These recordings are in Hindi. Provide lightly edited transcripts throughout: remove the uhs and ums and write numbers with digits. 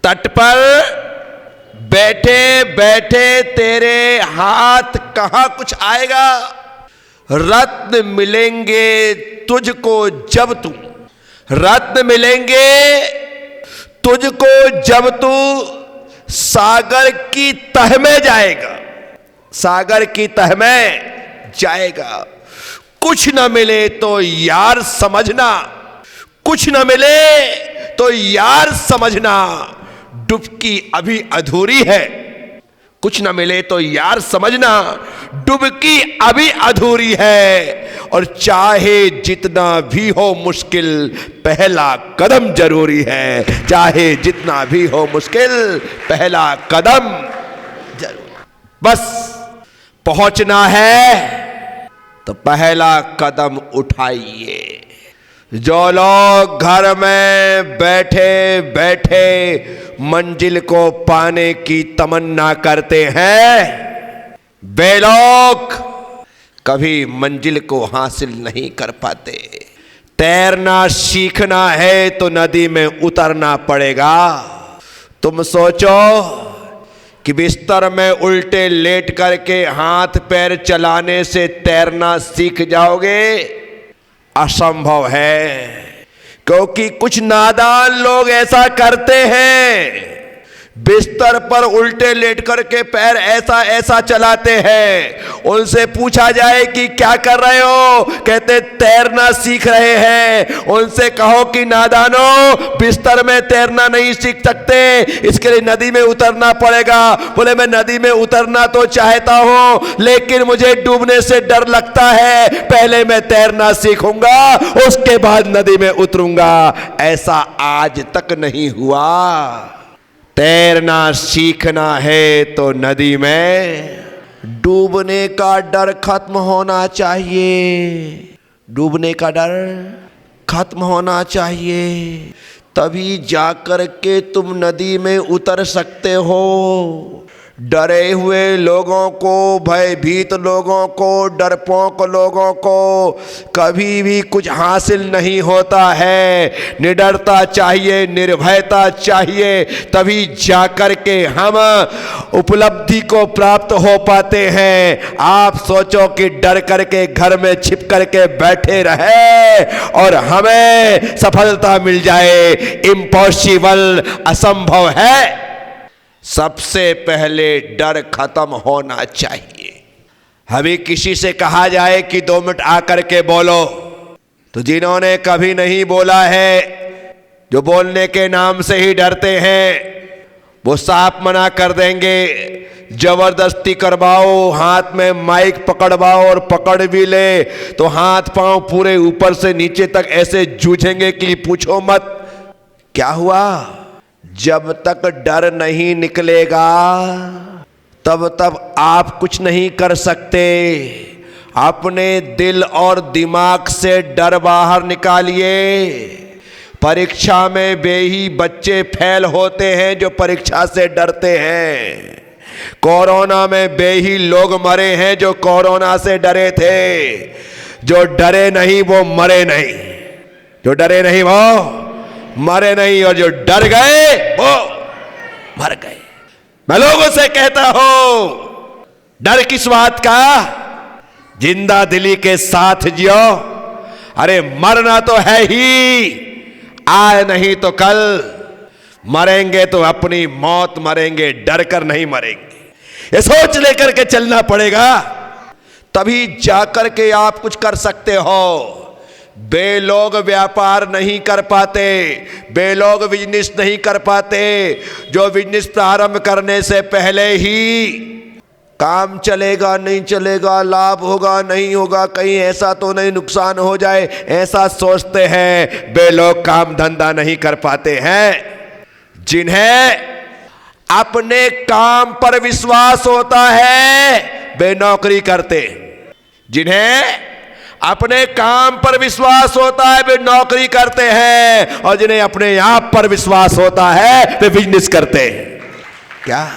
तट पर बैठे बैठे तेरे हाथ कहां कुछ आएगा। रत्न मिलेंगे तुझको जब तू, रत्न मिलेंगे तुझको जब तू सागर की तह में जाएगा, सागर की तह में जाएगा। कुछ न मिले तो यार समझना, कुछ न मिले तो यार समझना, डुबकी अभी अधूरी है। कुछ न मिले तो यार समझना, डुबकी अभी अधूरी है। और चाहे जितना भी हो मुश्किल, पहला कदम जरूरी है। चाहे जितना भी हो मुश्किल, पहला कदम जरूरी। बस पहुंचना है तो पहला कदम उठाइए। जो लोग घर में बैठे बैठे मंजिल को पाने की तमन्ना करते हैं, वे लोग कभी मंजिल को हासिल नहीं कर पाते। तैरना सीखना है तो नदी में उतरना पड़ेगा। तुम सोचो कि बिस्तर में उल्टे लेट करके हाथ पैर चलाने से तैरना सीख जाओगे? असंभव है, क्योंकि कुछ नादान लोग ऐसा करते हैं, बिस्तर पर उल्टे लेट करके पैर ऐसा ऐसा चलाते हैं। उनसे पूछा जाए कि क्या कर रहे हो, कहते तैरना सीख रहे हैं। उनसे कहो कि नादानो, बिस्तर में तैरना नहीं सीख सकते, इसके लिए नदी में उतरना पड़ेगा। बोले मैं नदी में उतरना तो चाहता हूं, लेकिन मुझे डूबने से डर लगता है, पहले मैं तैरना सीखूंगा, उसके बाद नदी में उतरूंगा। ऐसा आज तक नहीं हुआ। तैरना सीखना है तो नदी में डूबने का डर खत्म होना चाहिए। डूबने का डर खत्म होना चाहिए, तभी जाकर के तुम नदी में उतर सकते हो। डरे हुए लोगों को, भयभीत लोगों को, डरपोक लोगों को कभी भी कुछ हासिल नहीं होता है। निडरता चाहिए, निर्भयता चाहिए, तभी जाकर के हम उपलब्धि को प्राप्त हो पाते हैं। आप सोचो कि डर करके घर में छिप करके बैठे रहे और हमें सफलता मिल जाए, इम्पॉसिबल, असंभव है। सबसे पहले डर खत्म होना चाहिए। अभी किसी से कहा जाए कि 2 मिनट आकर के बोलो, तो जिन्होंने कभी नहीं बोला है, जो बोलने के नाम से ही डरते हैं, वो साफ मना कर देंगे। जबरदस्ती करवाओ, हाथ में माइक पकड़वाओ और पकड़ भी ले तो हाथ पांव पूरे ऊपर से नीचे तक ऐसे जूझेंगे कि पूछो मत। क्या हुआ? जब तक डर नहीं निकलेगा तब तक आप कुछ नहीं कर सकते। अपने दिल और दिमाग से डर बाहर निकालिए। परीक्षा में वे ही बच्चे फेल होते हैं जो परीक्षा से डरते हैं। कोरोना में वे ही लोग मरे हैं जो कोरोना से डरे थे। जो डरे नहीं वो मरे नहीं, जो डरे नहीं वो मरे नहीं, और जो डर गए वो मर गए। मैं लोगों से कहता हूं, डर किस बात का? जिंदा दिली के साथ जियो। अरे मरना तो है ही, आज नहीं तो कल मरेंगे, तो अपनी मौत मरेंगे, डर कर नहीं मरेंगे। ये सोच लेकर के चलना पड़ेगा, तभी जाकर के आप कुछ कर सकते हो। बे लोग व्यापार नहीं कर पाते, बे लोग बिजनेस नहीं कर पाते, जो बिजनेस प्रारंभ करने से पहले ही काम चलेगा नहीं चलेगा, लाभ होगा नहीं होगा, कहीं ऐसा तो नहीं नुकसान हो जाए, ऐसा सोचते हैं। बे लोग काम धंधा नहीं कर पाते हैं। जिन्हें अपने काम पर विश्वास होता है वे नौकरी करते, जिन्हें अपने काम पर विश्वास होता है वे नौकरी करते हैं, और जिन्हें अपने आप पर विश्वास होता है वे बिजनेस करते हैं। क्या?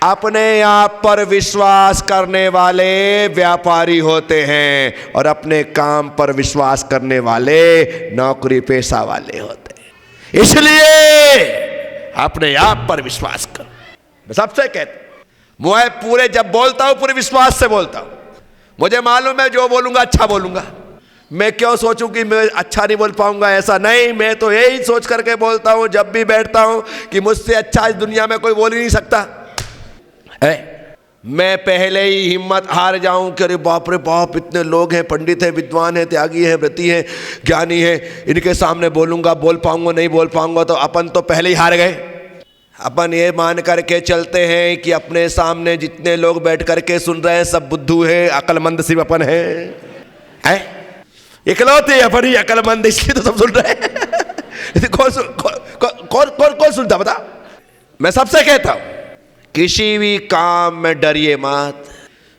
अपने आप पर विश्वास करने वाले व्यापारी होते हैं और अपने काम पर विश्वास करने वाले नौकरी पेशा वाले होते हैं। इसलिए अपने आप पर विश्वास कर। मैं सबसे कहता हूं, मैं पूरे जब बोलता हूं पूरे विश्वास से बोलता हूं। मुझे मालूम है जो बोलूंगा अच्छा बोलूंगा। मैं क्यों सोचूं कि मैं अच्छा नहीं बोल पाऊंगा, ऐसा नहीं। मैं तो यही सोच करके बोलता हूं जब भी बैठता हूं कि मुझसे अच्छा इस दुनिया में कोई बोल ही नहीं सकता है। मैं पहले ही हिम्मत हार जाऊं कि अरे बाप रे बाप, इतने लोग हैं, पंडित हैं, विद्वान हैं, त्यागी हैं, व्रती हैं, ज्ञानी हैं, इनके सामने बोलूंगा, बोल पाऊंगा नहीं बोल पाऊंगा, तो अपन तो पहले ही हार गए। अपन ये मान करके चलते हैं कि अपने सामने जितने लोग बैठ करके सुन रहे हैं सब बुद्धू है, अकलमंद सिर्फ अपन है, इकलौते अपन ही अकलमंद, इसलिए तो सब सुन रहे हैं। कौन सुनता बता। मैं सबसे कहता हूं किसी भी काम में डरिए मत।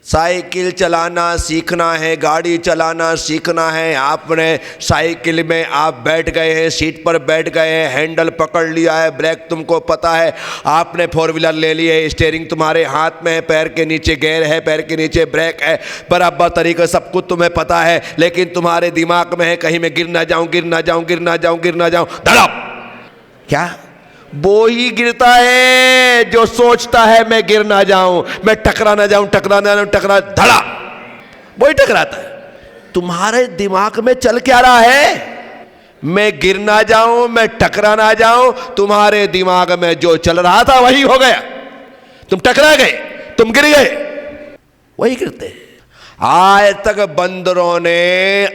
साइकिल चलाना सीखना है, गाड़ी चलाना सीखना है। आपने साइकिल में आप बैठ गए हैं, सीट पर बैठ गए हैं, हैंडल पकड़ लिया है, ब्रेक तुमको पता है, आपने फोर व्हीलर ले ली है, स्टीयरिंग तुम्हारे हाथ में है, पैर के नीचे गियर है, पैर के नीचे ब्रेक है, बराबर तरीके सब कुछ तुम्हें पता है, लेकिन तुम्हारे दिमाग में है कहीं मैं गिर ना जाऊं, गिर ना जाऊं, गिर ना जाऊं, गिर ना जाऊं। धड़प, क्या वो ही गिरता है जो सोचता है मैं गिर ना जाऊं, मैं टकरा ना जाऊं, टकरा ना जाऊं, टकरा, धड़ा वही टकराता है। तुम्हारे दिमाग में चल क्या रहा है? मैं गिर ना जाऊं, मैं टकरा ना जाऊं। तुम्हारे दिमाग में जो चल रहा था वही हो गया। तुम टकरा गए, तुम गिर गए, वही गिरते। आज तक बंदरों ने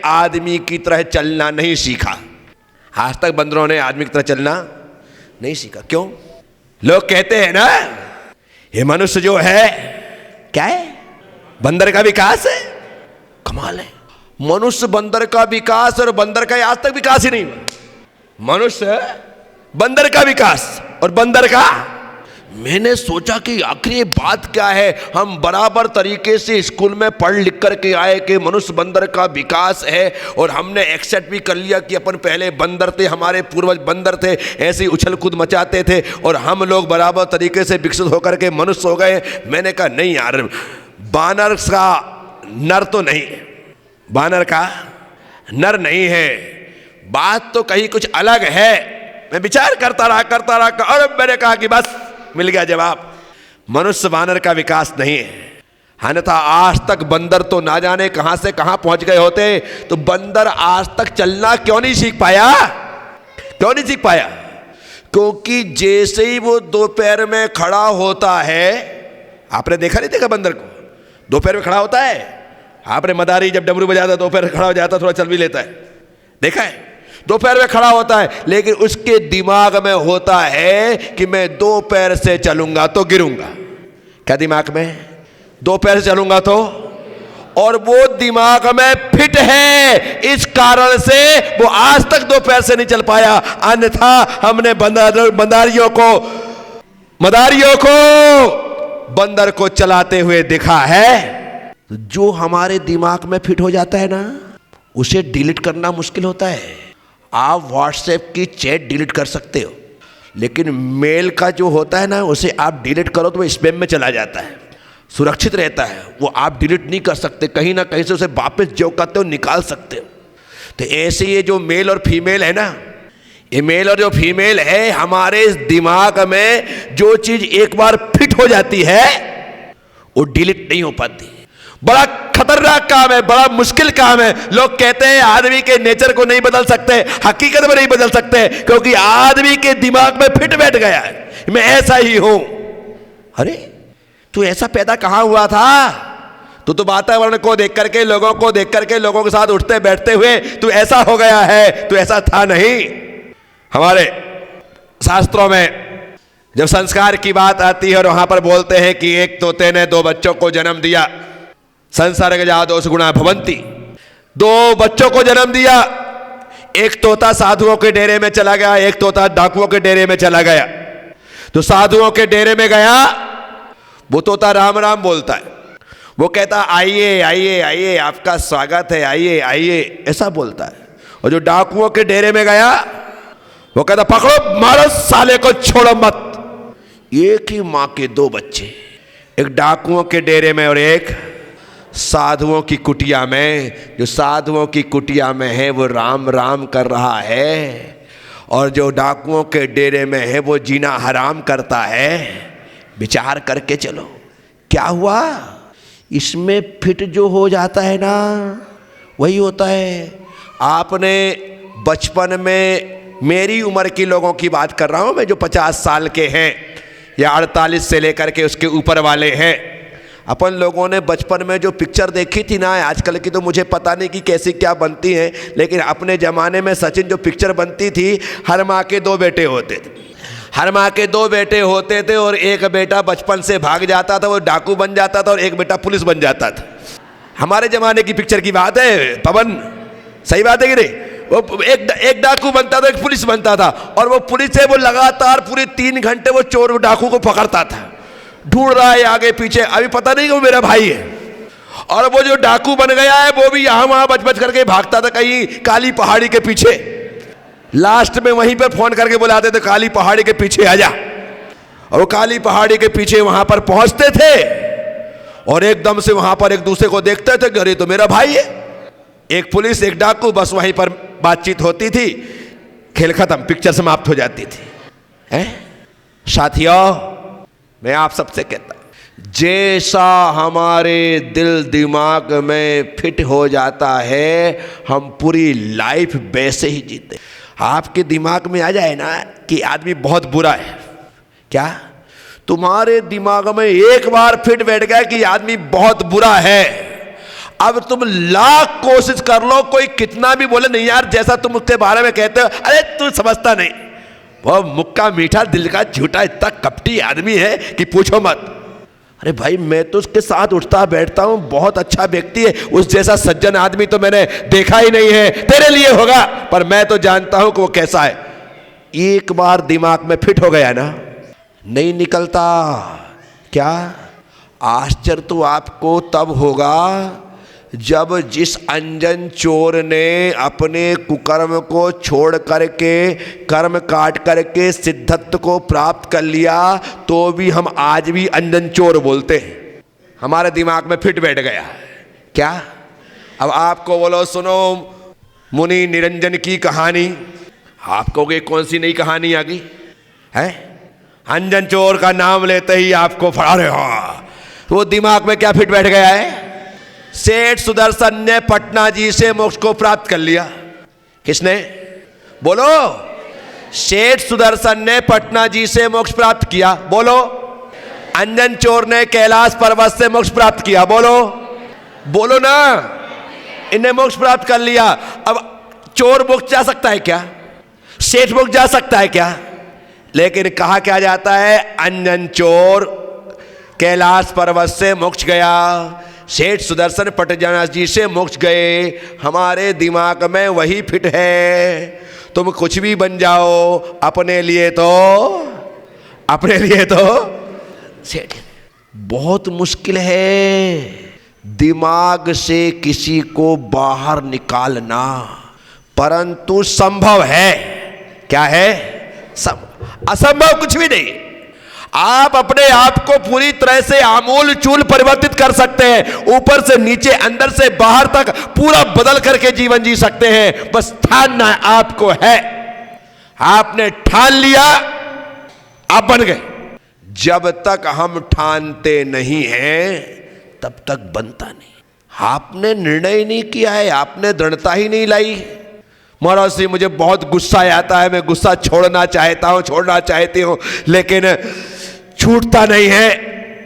आदमी की तरह चलना नहीं सीखा। आज तक बंदरों ने आदमी की तरह चलना नहीं सीखा। क्यों? लोग कहते हैं ना ये मनुष्य जो है क्या है, बंदर का विकास है। कमाल है, मनुष्य बंदर का विकास, और बंदर का आज तक विकास ही नहीं हुआ। मनुष्य बंदर का विकास और बंदर का। मैंने सोचा कि आखिर ये बात क्या है। हम बराबर तरीके से स्कूल में पढ़ लिख करके आए कि मनुष्य बंदर का विकास है, और हमने एक्सेप्ट भी कर लिया कि अपन पहले बंदर थे, हमारे पूर्वज बंदर थे, ऐसे उछल कूद मचाते थे, और हम लोग बराबर तरीके से विकसित होकर के मनुष्य हो गए। मैंने कहा नहीं यार, बानर का नर तो नहीं, बानर का नर नहीं है, बात तो कहीं कुछ अलग है। मैं विचार करता रहा और मैंने कहा कि बस मिल गया जवाब, मनुष्य बानर का विकास नहीं है। अन्यथा आज तक बंदर तो ना जाने कहां से कहां पहुंच गए होते। तो बंदर आज तक चलना क्यों नहीं सीख पाया? क्यों नहीं सीख पाया? क्योंकि जैसे ही वो दो पैर में खड़ा होता है, आपने देखा नहीं देखा बंदर को दो पैर में खड़ा होता है? आपने मदारी जब डमरू बजाता दो पैर खड़ा हो जाता, थोड़ा चल भी लेता है, देखा है? दो पैर में खड़ा होता है, लेकिन उसके दिमाग में होता है कि मैं दो पैर से चलूंगा तो गिरूंगा। क्या दिमाग में? दो पैर से चलूंगा तो, और वो दिमाग में फिट है, इस कारण से वो आज तक दो पैर से नहीं चल पाया। अन्यथा हमने मदारियों को बंदर को चलाते हुए देखा है। जो हमारे दिमाग में फिट हो जाता है ना, उसे डिलीट करना मुश्किल होता है। आप व्हाट्सएप की चैट डिलीट कर सकते हो, लेकिन मेल का जो होता है ना, उसे आप डिलीट करो तो वो स्पैम में चला जाता है, सुरक्षित रहता है, वो आप डिलीट नहीं कर सकते। कहीं ना कहीं से उसे वापस जो करते हो निकाल सकते हो। तो ऐसे ये जो मेल और फीमेल है ना, ये मेल और जो फीमेल है, हमारे दिमाग में जो चीज एक बार फिट हो जाती है वो डिलीट नहीं हो पाती। बड़ा खतरनाक काम है, बड़ा मुश्किल काम है। लोग कहते हैं आदमी के नेचर को नहीं बदल सकते, हकीकत में नहीं बदल सकते, क्योंकि आदमी के दिमाग में फिट बैठ गया है, मैं ऐसा ही हूं। अरे तू ऐसा पैदा कहां हुआ था? तो वातावरण को देख करके, लोगों को देख करके, लोगों के साथ उठते बैठते हुए तू ऐसा हो गया है, तू ऐसा था नहीं। हमारे शास्त्रों में जब संस्कार की बात आती है और वहां पर बोलते हैं कि एक तोते ने दो बच्चों को जन्म दिया, संसर्ग दोष गुणा भवंती, दो बच्चों को जन्म दिया। एक तोता साधुओं के डेरे में चला गया, एक तोता डाकुओं के डेरे में चला गया। तो साधुओं के डेरे में गया, वो तोता राम राम बोलता है, वो कहता आइए आइए आइए, आपका स्वागत है, आइए आइए, ऐसा बोलता है। और जो डाकुओं के डेरे में गया, वो कहता पकड़ो मारो साले को, छोड़ो मत। एक ही मां के दो बच्चे, एक डाकुओं के डेरे में और एक साधुओं की कुटिया में। जो साधुओं की कुटिया में है वो राम राम कर रहा है, और जो डाकुओं के डेरे में है वो जीना हराम करता है। विचार करके चलो क्या हुआ। इसमें फिट जो हो जाता है ना वही होता है। आपने बचपन में, मेरी उम्र के लोगों की बात कर रहा हूँ मैं, जो 50 साल के हैं या 48 से लेकर के उसके ऊपर वाले हैं, अपन लोगों ने बचपन में जो पिक्चर देखी थी ना, आजकल की तो मुझे पता नहीं कि कैसी क्या बनती हैं, लेकिन अपने ज़माने में सचिन जो पिक्चर बनती थी, हर माँ के 2 बेटे होते थे। हर माँ के 2 बेटे होते थे और एक बेटा बचपन से भाग जाता था, वो डाकू बन जाता था, और एक बेटा पुलिस बन जाता था। हमारे ज़माने की पिक्चर की बात है पवन, सही बात है कि नहीं। वो एक डाकू बनता था, एक पुलिस बनता था, और वो पुलिस है वो लगातार पूरे 3 घंटे वो चोर डाकू को पकड़ता था, ढूंढ रहा है आगे पीछे, अभी पता नहीं कि वो मेरा भाई है। और वो जो डाकू बन गया है वो भी यहाँ वहाँ बच बच करके भागता था कहीं काली पहाड़ी के पीछे। लास्ट में वहीं पर फोन करके बुलाते थे, काली पहाड़ी के पीछे आ जा। और वो काली पहाड़ी के पीछे वहां पर पहुंचते थे और एकदम से वहां पर एक दूसरे को देखते थे, अरे तो मेरा भाई है। एक पुलिस एक डाकू, बस वहीं पर बातचीत होती थी, खेल खत्म, पिक्चर समाप्त हो जाती थी। हैं साथियों, मैं आप सबसे कहता हूं, जैसा हमारे दिल दिमाग में फिट हो जाता है हम पूरी लाइफ वैसे ही जीते। आपके दिमाग में आ जाए ना कि आदमी बहुत बुरा है, क्या तुम्हारे दिमाग में एक बार फिट बैठ गया कि आदमी बहुत बुरा है, अब तुम लाख कोशिश कर लो, कोई कितना भी बोले नहीं यार जैसा तुम उसके बारे में कहते हो, अरे तू समझता नहीं, वो मुक्का मीठा दिल का झूठा इतना कपटी आदमी है कि पूछो मत। अरे भाई मैं तो उसके साथ उठता बैठता हूं, बहुत अच्छा व्यक्ति है, उस जैसा सज्जन आदमी तो मैंने देखा ही नहीं है, तेरे लिए होगा पर मैं तो जानता हूं कि वो कैसा है। एक बार दिमाग में फिट हो गया ना, नहीं निकलता। क्या आश्चर्य तो आपको तब होगा जब जिस अंजन चोर ने अपने कुकर्म को छोड़ करके कर्म काट करके सिद्धत्व को प्राप्त कर लिया, तो भी हम आज भी अंजन चोर बोलते हैं। हमारे दिमाग में फिट बैठ गया। क्या अब आपको बोलो सुनो मुनि निरंजन की कहानी, आपको ये कौन सी नई कहानी आ गई है? अंजन चोर का नाम लेते ही आपको फड़ारे, हाँ वो दिमाग में क्या फिट बैठ गया है? सेठ सुदर्शन ने पटना जी से मोक्ष को प्राप्त कर लिया। किसने? बोलो। सेठ सुदर्शन ने पटना जी से मोक्ष प्राप्त किया। बोलो। अंजन चोर ने कैलाश पर्वत से मोक्ष प्राप्त किया। बोलो। बोलो ना, इन्हें मोक्ष प्राप्त कर लिया। अब चोर मोक्ष जा सकता है क्या? सेठ मोक्ष जा सकता है क्या? लेकिन कहा क्या जाता है, अंजन चोर कैलाश पर्वत से मोक्ष गया, सेठ सुदर्शन पटना जी से मोक्ष गए। हमारे दिमाग में वही फिट है, तुम कुछ भी बन जाओ, अपने लिए तो सेठ। बहुत मुश्किल है दिमाग से किसी को बाहर निकालना, परंतु संभव है। क्या है? असंभव कुछ भी नहीं। आप अपने आप को पूरी तरह से आमूल चूल परिवर्तित कर सकते हैं, ऊपर से नीचे, अंदर से बाहर तक पूरा बदल करके जीवन जी सकते हैं। बस ठानना आपको है। आपने ठान लिया, आप बन गए। जब तक हम ठानते नहीं हैं तब तक बनता नहीं। आपने निर्णय नहीं किया है, आपने दृढ़ता ही नहीं लाई। महाराज जी मुझे बहुत गुस्सा आता है, मैं गुस्सा छोड़ना चाहती हूं लेकिन छूटता नहीं है।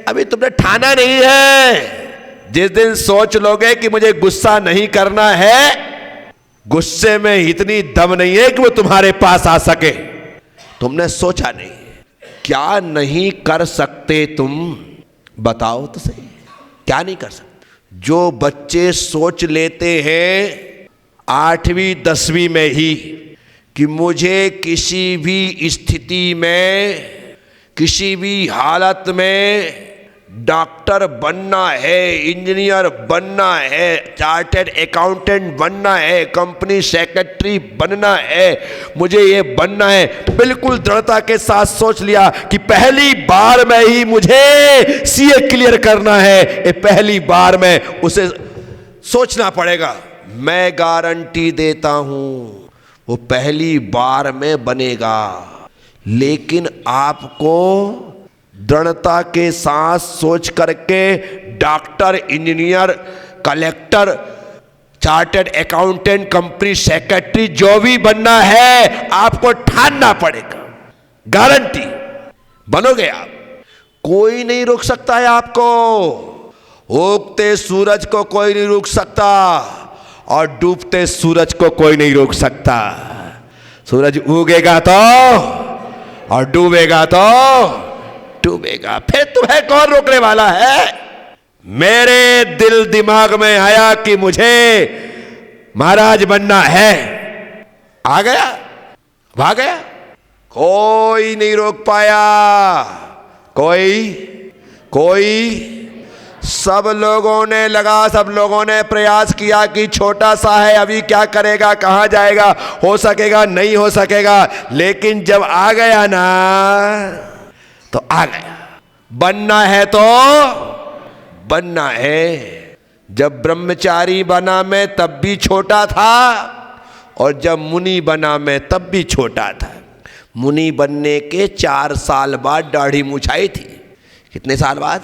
अभी तुमने ठाना नहीं है। जिस दिन सोच लोगे कि मुझे गुस्सा नहीं करना है, गुस्से में इतनी दम नहीं है कि वो तुम्हारे पास आ सके। तुमने सोचा नहीं। क्या नहीं कर सकते तुम? बताओ तो सही, क्या नहीं कर सकते? जो बच्चे सोच लेते हैं 8वीं 10वीं में ही कि मुझे किसी भी स्थिति में, किसी भी हालत में डॉक्टर बनना है, इंजीनियर बनना है, चार्टर्ड अकाउंटेंट बनना है, कंपनी सेक्रेटरी बनना है, मुझे ये बनना है, बिल्कुल दृढ़ता के साथ सोच लिया कि पहली बार में ही मुझे सीए क्लियर करना है, ये पहली बार में उसे सोचना पड़ेगा। मैं गारंटी देता हूं वो पहली बार में बनेगा। लेकिन आपको दृढ़ता के साथ सोच करके doctor, engineer, collector, chartered accountant, company secretary जो भी बनना है आपको ठानना पड़ेगा। गारंटी बनोगे आप, कोई नहीं रोक सकता है आपको। उगते सूरज को कोई नहीं रोक सकता और डूबते सूरज को कोई नहीं रोक सकता। सूरज उगेगा तो और डूबेगा तो डूबेगा, फिर तुम्हें कौन रोकने वाला है। मेरे दिल दिमाग में आया कि मुझे महाराज बनना है, आ गया, भाग गया, कोई नहीं रोक पाया। कोई सब लोगों ने प्रयास किया कि छोटा सा है, अभी क्या करेगा, कहां जाएगा, हो सकेगा नहीं हो सकेगा। लेकिन जब आ गया ना तो आ गया। बनना है तो बनना है। जब ब्रह्मचारी बना मैं तब भी छोटा था और जब मुनि बना मैं तब भी छोटा था। मुनि बनने के 4 साल बाद दाढ़ी मुछाई थी। कितने साल बाद?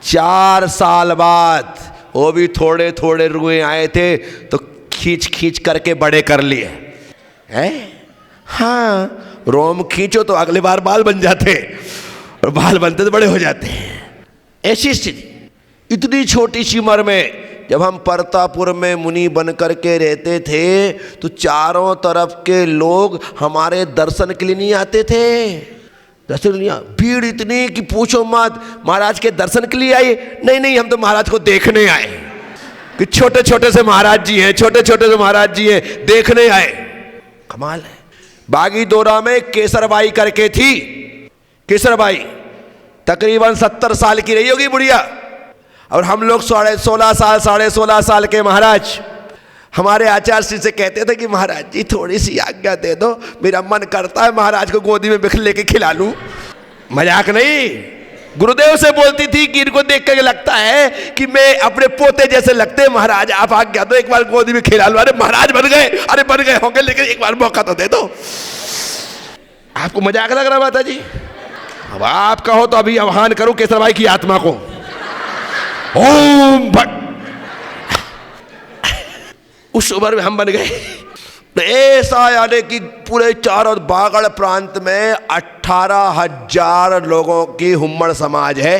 4 साल बाद। वो भी थोड़े थोड़े रुए आए थे तो खींच खींच करके बड़े कर लिए हैं। हाँ, रोम खींचो तो अगले बार बाल बन जाते और बाल बनते तो बड़े हो जाते हैं। ऐसी स्थिति। इतनी छोटी सी उम्र में जब हम परतापुर में मुनि बन करके रहते थे तो चारों तरफ के लोग हमारे दर्शन के लिए नहीं आते थे। दर्शन के लिए भीड़ इतनी कि पूछो मत। महाराज के दर्शन के लिए आए? नहीं, हम तो महाराज को देखने आए कि छोटे छोटे से महाराज जी हैं, छोटे छोटे से महाराज जी हैं, देखने आए। कमाल है। बागीदोरा में केसरबाई करके थी। केसरबाई तकरीबन 70 साल की रही होगी बुढ़िया, और हम लोग 16.5 साल के महाराज हमारे आचार्य श्री से कहते थे कि महाराज जी थोड़ी सी आज्ञा दे दो, मेरा मन करता है महाराज को गोदी में बिख लेके खिला लूं। मजाक नहीं। गुरुदेव से बोलती थी कि इनको देख कर लगता है कि मैं अपने पोते जैसे लगते हैं, महाराज आप आज्ञा दो, एक बार गोदी में खिला लो। अरे महाराज बन गए, अरे बन गए होंगे, लेकिन एक बार मौका तो दे दो। आपको मजाक लग रहा माता जी? अब आप कहो तो अभी आह्वान करो केसरबाई की आत्मा को। ओम भट। उस उम्र में हम बन गए। तो ऐसा यानी कि पूरे चारों बागड़ प्रांत में 18,000 लोगों की हुम्मड़ समाज है।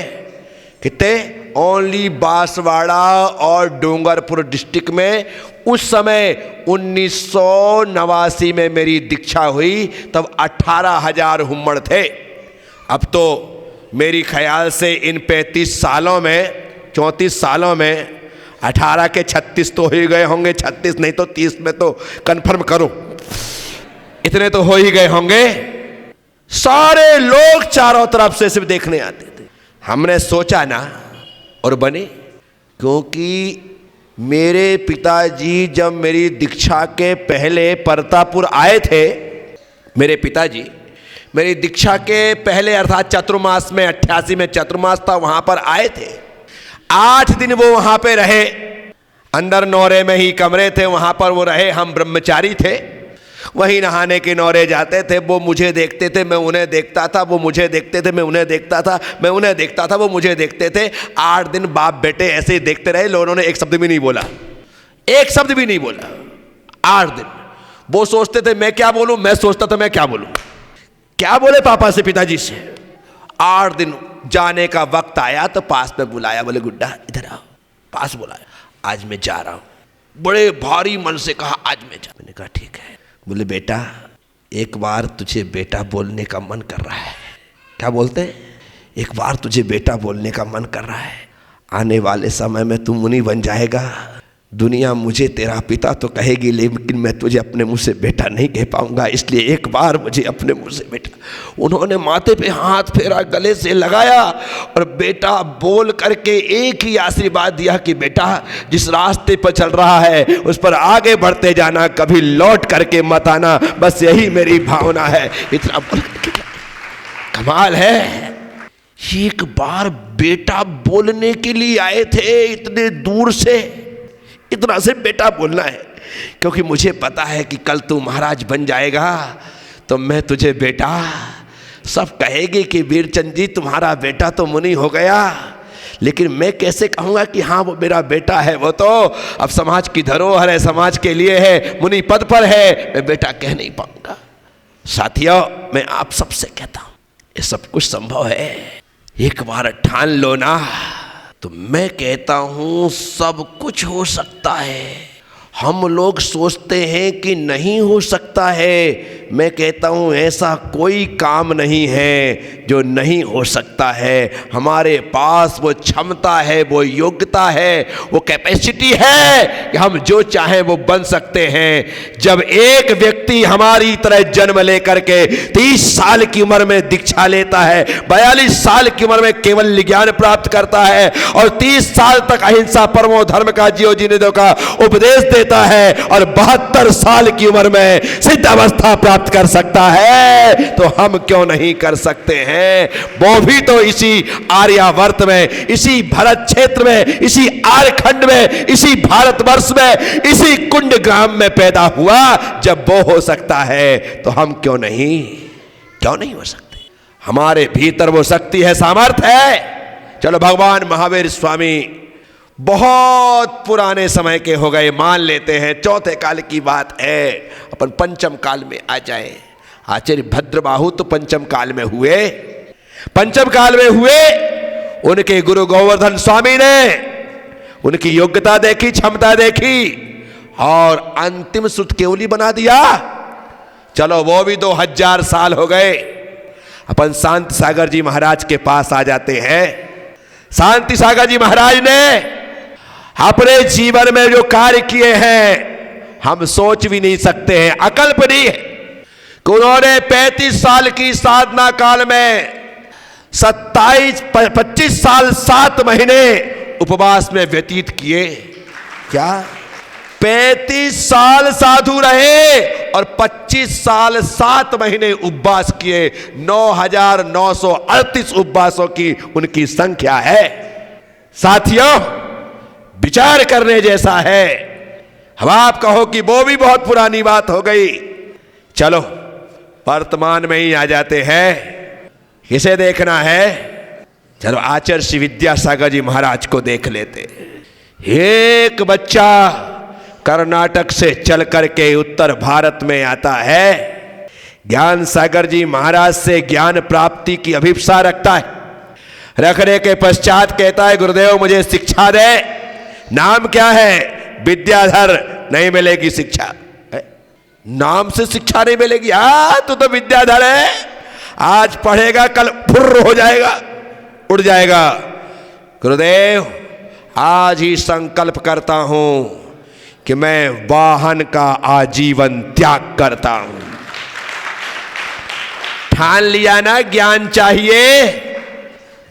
कितने? ओनली बांसवाड़ा और डूंगरपुर डिस्ट्रिक्ट में। उस समय 1989 में मेरी दीक्षा हुई, तब 18,000 हुम्मड़ थे। अब तो मेरी ख्याल से इन 35 सालों में, 34 सालों में 18 के 36 तो हो ही गए होंगे, 36 नहीं तो 30 में तो कंफर्म करो, इतने तो हो ही गए होंगे। सारे लोग चारों तरफ से सिर्फ देखने आते थे। हमने सोचा ना और बने, क्योंकि मेरे पिताजी जब मेरी दीक्षा के पहले परतापुर आए थे, मेरे पिताजी मेरी दीक्षा के पहले अर्थात चतुर्मास में 88 में चतुर्मास था, वहां पर आए थे। 8 दिन वो वहां पे रहे। अंदर नौरे में ही कमरे थे, वहां पर वो रहे। हम ब्रह्मचारी थे, वहीं नहाने के नौरे जाते थे। वो मुझे देखते थे, मैं उन्हें देखता था। वो मुझे देखते थे, मैं उन्हें देखता था। मैं उन्हें देखता था, वो मुझे देखते थे। 8 दिन बाप बेटे ऐसे ही देखते रहे। लोगों ने एक शब्द भी नहीं बोला, एक शब्द भी नहीं बोला। 8 दिन वो सोचते थे मैं क्या बोलूं, मैं सोचता था मैं क्या बोलूं, क्या बोले पापा से, पिताजी से। 8 दिन जाने का वक्त आया तो पास में बुलाया, बोले गुड्डा इधर आओ। पास बुलाया, आज मैं जा रहा हूं। बड़े भारी मन से कहा आज मैं जा। मैंने कहा ठीक है। बोले बेटा एक बार तुझे बेटा बोलने का मन कर रहा है। क्या बोलते? एक बार तुझे बेटा बोलने का मन कर रहा है। आने वाले समय में तू मुनि बन जाएगा। दुनिया मुझे तेरा पिता तो कहेगी, लेकिन मैं तुझे अपने मुंह से बेटा नहीं कह पाऊंगा, इसलिए एक बार मुझे अपने मुंह से बेटा। उन्होंने माथे पे हाथ फेरा, गले से लगाया और बेटा बोल करके एक ही आशीर्वाद दिया कि बेटा जिस रास्ते पर चल रहा है उस पर आगे बढ़ते जाना, कभी लौट करके मत आना, बस यही मेरी भावना है। इतना बोल कमाल है। एक बार बेटा बोलने के लिए आए थे इतने दूर से, इतना से बेटा बोलना है। क्योंकि मुझे पता है कि कल तू महाराज बन जाएगा तो मैं तुझे बेटा, सब कहेंगे कि वीरचंद जी तुम्हारा बेटा तो मुनि हो गया, लेकिन मैं कैसे कहूँगा कि हाँ वो मेरा बेटा है, वो तो अब समाज की धरोहर है, समाज के लिए है, मुनि पद पर है, मैं बेटा कह नहीं पाऊंगा। साथियों, मैं आप सबसे कहता हूँ ये सब कुछ संभव है, एक बार ठान लो ना, तो मैं कहता हूँ सब कुछ हो सकता है। हम लोग सोचते हैं कि नहीं हो सकता है, मैं कहता हूँ ऐसा कोई काम नहीं है जो नहीं हो सकता है। हमारे पास वो क्षमता है, वो योग्यता है, वो कैपेसिटी है कि हम जो चाहें वो बन सकते हैं। जब एक व्यक्ति हमारी तरह जन्म लेकर के 30 साल की उम्र में दीक्षा लेता है, 42 साल की उम्र में केवल ज्ञान प्राप्त करता है और 30 साल तक अहिंसा परमो धर्म का जियो जीने दो का उपदेश देता है और 72 साल की उम्र में सिद्ध अवस्था प्राप्त कर सकता है, तो हम क्यों नहीं कर सकते हैं? वो भी तो इसी आर्यावर्त में, इसी भरत क्षेत्र में, इसी आर्यखंड में, इसी भारतवर्ष में, इसी कुंड ग्राम में पैदा हुआ। जब वो हो सकता है तो हम क्यों नहीं हो सकते? हमारे भीतर वो शक्ति है, सामर्थ्य है। चलो, भगवान महावीर स्वामी बहुत पुराने समय के हो गए, मान लेते हैं चौथे काल की बात है, अपन पंचम काल में आ जाए। आचार्य भद्रबाहु तो पंचम काल में हुए, पंचम काल में हुए। उनके गुरु गोवर्धन स्वामी ने उनकी योग्यता देखी, क्षमता देखी और अंतिम सुत केवली बना दिया। चलो, वो भी 2000 साल हो गए। अपन शांति सागर जी महाराज के पास आ जाते हैं। शांति सागर जी महाराज ने अपने जीवन में जो कार्य किए हैं हम सोच भी नहीं सकते हैं, अकल्पनीय है कि उन्होंने 35 साल की साधना काल में 25 साल 7 महीने उपवास में व्यतीत किए। क्या 35 साल साधु रहे और 25 साल 7 महीने उपवास किए। 9,938 उपवासों की उनकी संख्या है। साथियों, विचार करने जैसा है। अब आप कहो कि वो भी बहुत पुरानी बात हो गई, चलो वर्तमान में ही आ जाते हैं। किसे देखना है? चलो, आचार्य श्री विद्यासागर जी महाराज को देख लेते। एक बच्चा कर्नाटक से चल करके उत्तर भारत में आता है, ज्ञान सागर जी महाराज से ज्ञान प्राप्ति की अभिप्सा रखता है। रखने के पश्चात कहता है, गुरुदेव मुझे शिक्षा दे। नाम क्या है? विद्याधर। नहीं मिलेगी शिक्षा, नाम से शिक्षा नहीं मिलेगी। तू तो विद्याधर है, आज पढ़ेगा कल फुर्र हो जाएगा, उड़ जाएगा। गुरुदेव, आज ही संकल्प करता हूं कि मैं वाहन का आजीवन त्याग करता हूं। ठान लिया ना, ज्ञान चाहिए।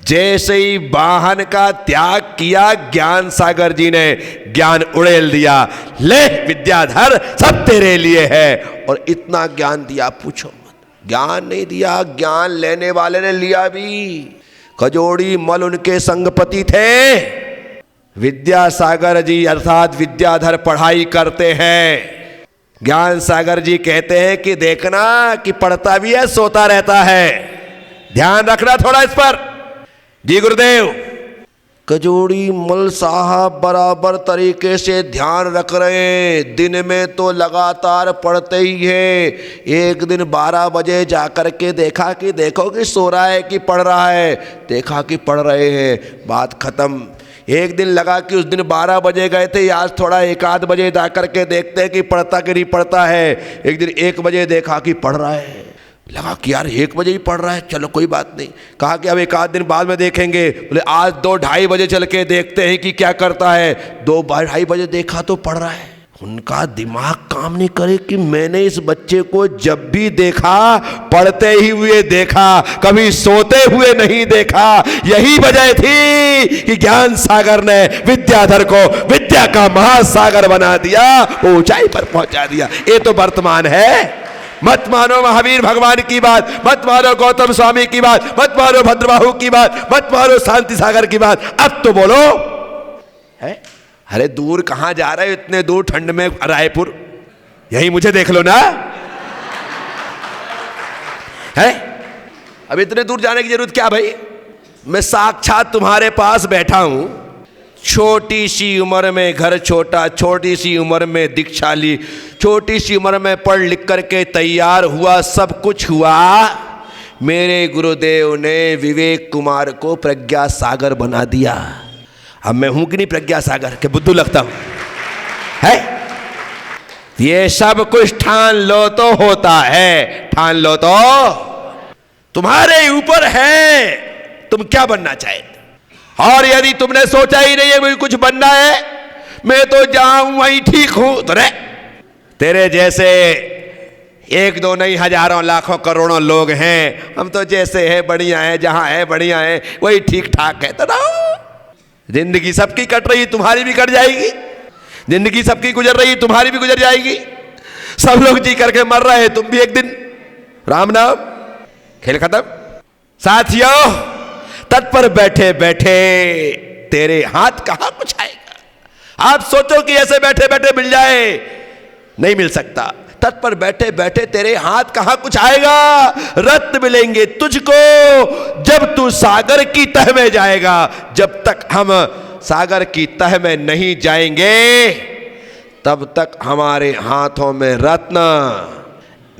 जैसे ही वाहन का त्याग किया, ज्ञान सागर जी ने ज्ञान उड़ेल दिया। ले विद्याधर, सब तेरे लिए है। और इतना ज्ञान दिया, पूछो मत। ज्ञान नहीं दिया, ज्ञान लेने वाले ने लिया भी। कजोड़ी मल उनके संगपति थे। विद्यासागर जी अर्थात विद्याधर पढ़ाई करते हैं। ज्ञान सागर जी कहते हैं कि देखना कि पढ़ता भी है, सोता रहता है, ध्यान रखना थोड़ा इस पर। जी गुरुदेव। कजोड़ी मल साहब बराबर तरीके से ध्यान रख रहे हैं, दिन में तो लगातार पढ़ते ही है। एक दिन 12 बजे जाकर के देखा कि देखो कि सो रहा है कि पढ़ रहा है, देखा कि पढ़ रहे हैं, बात खत्म। एक दिन लगा कि उस दिन 12 बजे गए थे, आज थोड़ा 1-8 बजे जा करके देखते हैं कि पढ़ता कि नहीं पढ़ता है। एक दिन 1 बजे देखा कि पढ़ रहा है, लगा कि यार 1 बजे ही पढ़ रहा है, चलो कोई बात नहीं। कहा कि अब 1-8 दिन बाद में देखेंगे। बोले आज 2-2:30 बजे चल के देखते हैं कि क्या करता है। 2-2:30 बजे देखा तो पढ़ रहा है। उनका दिमाग काम नहीं करे कि मैंने इस बच्चे को जब भी देखा पढ़ते ही हुए देखा, कभी सोते हुए नहीं देखा। यही वजह थी कि ज्ञान सागर ने विद्याधर को विद्या का महासागर बना दिया, ऊंचाई पर पहुंचा दिया। ये तो वर्तमान है। मत मानो महावीर भगवान की बात, मत मानो गौतम स्वामी की बात, मत मानो भद्रबाहु की बात, मत मानो शांति सागर की बात। अब तो बोलो है अरे दूर कहां जा रहे हो इतने दूर ठंड में? रायपुर, यही मुझे देख लो ना है। अब इतने दूर जाने की जरूरत क्या भाई? मैं साक्षात तुम्हारे पास बैठा हूं। छोटी सी उम्र में घर छोटा, छोटी सी उम्र में दीक्षा ली, छोटी सी उम्र में पढ़ लिख करके तैयार हुआ, सब कुछ हुआ। मेरे गुरुदेव ने विवेक कुमार को प्रज्ञा सागर बना दिया। अब मैं हूं कि नहीं प्रज्ञा सागर के बुद्धू लगता हूं है? ये सब कुछ ठान लो तो होता है, ठान लो तो तुम्हारे ऊपर है तुम क्या बनना चाहते। और यदि तुमने सोचा ही नहीं है मुझे कुछ बनना है, मैं तो जहां हूं वहीं ठीक हूं, तो रे तेरे जैसे एक दो नहीं हजारों लाखों करोड़ों लोग हैं। हम तो जैसे है बढ़िया है, जहां है बढ़िया है, वही ठीक ठाक है। तो रहो, जिंदगी सबकी कट रही, तुम्हारी भी कट जाएगी। जिंदगी सबकी गुजर रही, तुम्हारी भी गुजर जाएगी। सब लोग जी करके मर रहे हैं, तुम भी एक दिन। राम नाम, खेल खत्म। साथियों, तत्पर बैठे बैठे तेरे हाथ कहां कुछ आएगा। आप सोचो कि ऐसे बैठे बैठे मिल जाए, नहीं मिल सकता। तत्पर बैठे बैठे तेरे हाथ कहां कुछ आएगा। रत्न मिलेंगे तुझको जब तू सागर की तह में जाएगा। जब तक हम सागर की तह में नहीं जाएंगे तब तक हमारे हाथों में रत्न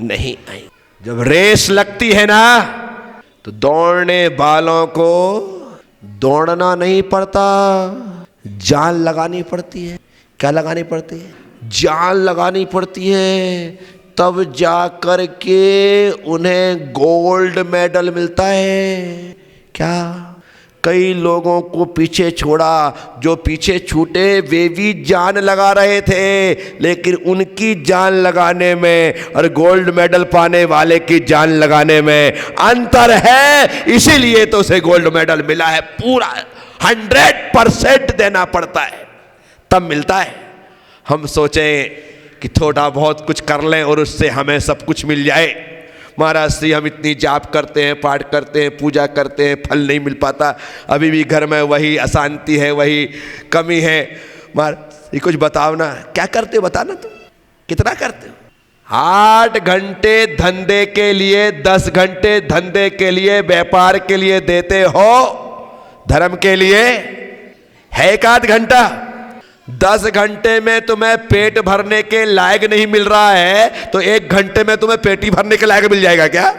नहीं आएंगे। जब रेस लगती है ना तो दौड़ने वालों को दौड़ना नहीं पड़ता, जान लगानी पड़ती है। क्या लगानी पड़ती है? जान लगानी पड़ती है, तब जा कर के उन्हें गोल्ड मेडल मिलता है। क्या कई लोगों को पीछे छोड़ा, जो पीछे छूटे वे भी जान लगा रहे थे, लेकिन उनकी जान लगाने में और गोल्ड मेडल पाने वाले की जान लगाने में अंतर है। इसीलिए तो उसे गोल्ड मेडल मिला है। पूरा 100% देना पड़ता है तब मिलता है। हम सोचें कि थोड़ा बहुत कुछ कर लें और उससे हमें सब कुछ मिल जाए। महाराज श्री हम इतनी जाप करते हैं, पाठ करते हैं, पूजा करते हैं, फल नहीं मिल पाता। अभी भी घर में वही अशांति है, वही कमी है। महाराज ये कुछ बताओ ना, क्या करते हो बताना। तुम कितना करते हो? 8 घंटे धंधे के लिए, 10 घंटे धंधे के लिए, व्यापार के लिए देते हो। धर्म के लिए है 1 घंटा। 10 घंटे में तुम्हें पेट भरने के लायक नहीं मिल रहा है तो 1 घंटे में तुम्हें पेटी भरने के लायक मिल जाएगा क्या?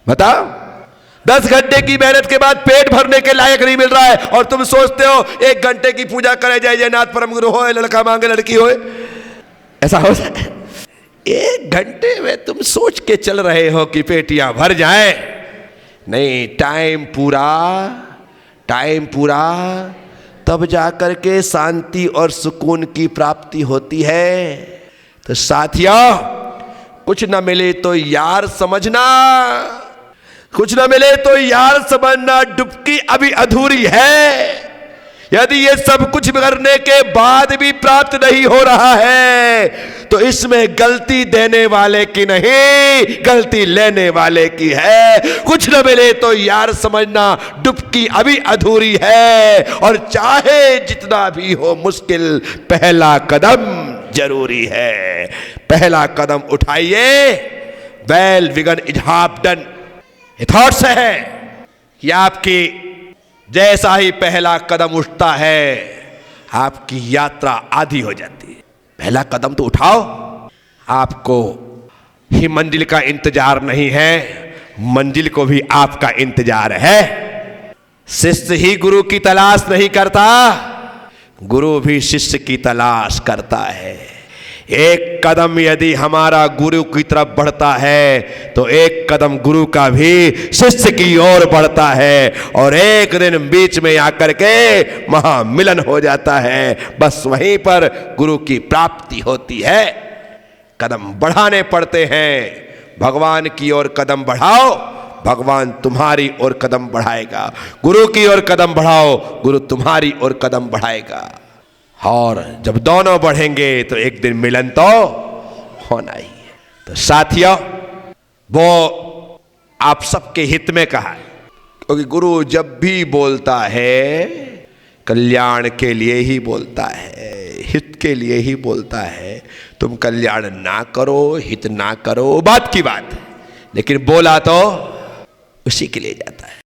बताओ। 10 घंटे की मेहनत के बाद पेट भरने के लायक नहीं मिल रहा है और तुम सोचते हो 1 घंटे की पूजा करे जय जयनाथ परम गुरु हो, लड़का मांगे लड़की हो। ऐसा हो सकता है? 1 घंटे में तुम सोच के चल रहे हो कि पेटियां भर जाए। नहीं, टाइम पूरा तब जाकर के शांति और सुकून की प्राप्ति होती है। तो साथियों, कुछ न मिले तो यार समझना, कुछ न मिले तो यार समझना, डुबकी अभी अधूरी है। यदि ये सब कुछ करने के बाद भी प्राप्त नहीं हो रहा है तो इसमें गलती देने वाले की नहीं, गलती लेने वाले की है। कुछ न मिले तो यार समझना, डुबकी अभी अधूरी है। और चाहे जितना भी हो मुश्किल, पहला कदम जरूरी है। पहला कदम उठाइए। Well begun is half done. ये थॉट्स है कि आपकी जैसा ही पहला कदम उठता है आपकी यात्रा आधी हो जाती है। पहला कदम तो उठाओ। आपको ही मंजिल का इंतजार नहीं है, मंजिल को भी आपका इंतजार है। शिष्य ही गुरु की तलाश नहीं करता, गुरु भी शिष्य की तलाश करता है। एक कदम यदि हमारा गुरु की तरफ बढ़ता है तो एक कदम गुरु का भी शिष्य की ओर बढ़ता है और एक दिन बीच में आकर के महामिलन हो जाता है। बस वहीं पर गुरु की प्राप्ति होती है। कदम बढ़ाने पड़ते हैं। भगवान की ओर कदम बढ़ाओ, भगवान तुम्हारी ओर कदम बढ़ाएगा। गुरु की ओर कदम बढ़ाओ, गुरु तुम्हारी ओर कदम बढ़ाएगा। और जब दोनों बढ़ेंगे तो एक दिन मिलन तो होना ही है। तो साथियों, वो आप सबके हित में कहा है, क्योंकि गुरु जब भी बोलता है कल्याण के लिए ही बोलता है, हित के लिए ही बोलता है। तुम कल्याण ना करो, हित ना करो, बात की बात, लेकिन बोला तो उसी के लिए जाता है।